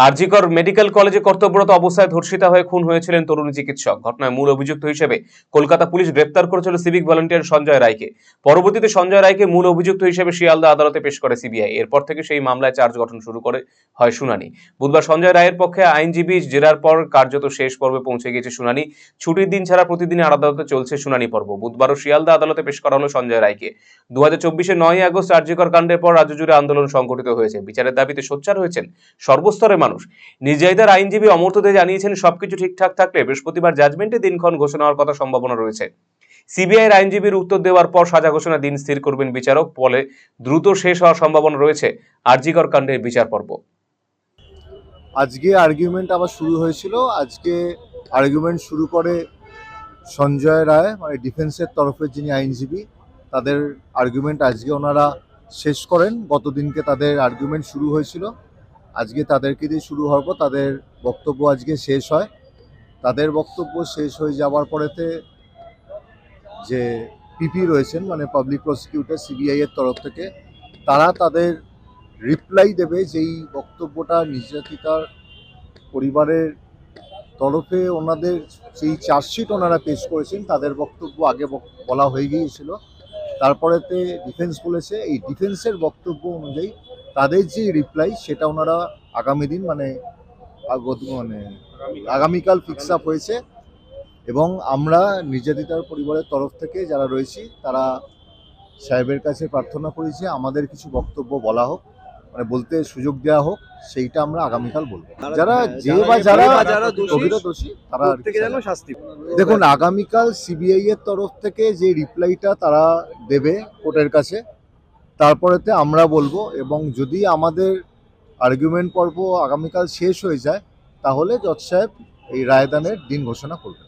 RG Kar medical কলেজে কর্তব্যরত অবস্থায় ধর্ষিতা হয়ে খুন হয়েছিলেন তরুণী চিকিৎসক। ঘটনায় মূল অভিযুক্ত হিসেবে কলকাতা পুলিশ গ্রেপ্তার করেছিল সিভিক ভলান্টিয়ার সঞ্জয় রায়কে। পরবর্তীতে সঞ্জয় রায়কে মূল অভিযুক্ত হিসেবে শিয়ালদা আদালতে পেশ করে সিবিআই। এরপর থেকে সেই মামলায় চার্জ গঠন শুরু হয় শুনানি। বুধবার সঞ্জয় রায়ের পক্ষে আইনজীবী জেরার পর কার্যত শেষ পর্বে পৌঁছে গিয়েছে শুনানি। ছুটির দিন ছাড়া প্রতিদিন আদালতে চলছে শুনানি পর্ব। বুধবারও শিয়ালদা আদালতে পেশ করা হলো সঞ্জয় রায়কে। 2024-এর 9 আগস্ট আরজিকর কাণ্ডের পর রাজ্য জুড়ে আন্দোলন সংগঠিত হয়েছে। বিচারের দাবিতে সোচ্চার হয়েছেন সর্বস্তরের মানুষ। নির্যাতিতার আইনজীবী অমর্ত্য দে জানিয়েছেন, সবকিছু ঠিকঠাক থাকলে বৃহস্পতিবার জাজমেন্টে দিনক্ষণ ঘোষণা হওয়ার কথা সম্ভাবনা রয়েছে। সিবিআইয়ের আইনজীবীর উত্তর দেওয়ার পর সাজা ঘোষণার দিন স্থির করবেন বিচারক। ফলে দ্রুত শেষ হওয়ার সম্ভাবনা রয়েছে আরজিকর কাণ্ডের বিচার পর্ব। আজকে আর্গুমেন্ট আবার শুরু হয়েছিল। আজকে আর্গুমেন্ট শুরু করে সঞ্জয় রায়, মানে ডিফেন্সের তরফের যিনি আইনজীবী, তাদের আর্গুমেন্ট আজকে ওনারা শেষ করেন। গতদিনকে তাদের আর্গুমেন্ট শুরু হয়েছিল, আজকে তাদেরকে দিয়ে শুরু হওয়ার পর তাদের বক্তব্য আজকে শেষ হয়। তাদের বক্তব্য শেষ হয়ে যাওয়ার পরেতে যে পিপি রয়েছেন, মানে পাবলিক প্রসিকিউটর সিবিআই এর তরফ থেকে, তারা তাদের রিপ্লাই দেবে যেই বক্তব্যটা নির্যাতিতার পরিবারের তরফে ওনাদের সেই চার্জশিট ওনারা পেশ করেছেন, তাদের বক্তব্য আগে বলা হয়ে গিয়েছিল। তারপরেতে ডিফেন্স বলেছে এই ডিফেন্সের বক্তব্য অনুযায়ী তাদের যে রিপ্লাই সেটা ওনারা আগামী দিন মানে আগামীকাল ফিক্স আপ হয়েছে। এবং আমরা নির্যাতিতার পরিবারের তরফ থেকে যারা রয়েছি তারা সাহেবের কাছে প্রার্থনা করেছি আমাদের কিছু বক্তব্য বলা হোক, মানে বলতে সুযোগ দেওয়া হোক, সেইটা আমরা আগামীকাল বলবো। যারা দোষী তারা শাস্তি। দেখুন, আগামীকাল সিবিআই এর তরফ থেকে যে রিপ্লাইটা তারা দেবে কোর্টের কাছে, তারপরেতে আমরা বলবো। এবং যদি আমাদের আর্গুমেন্ট পর্ব আগামীকাল শেষ হয়ে যায় তাহলে জজ সাহেব এই রায়দানের দিন ঘোষণা করবেন।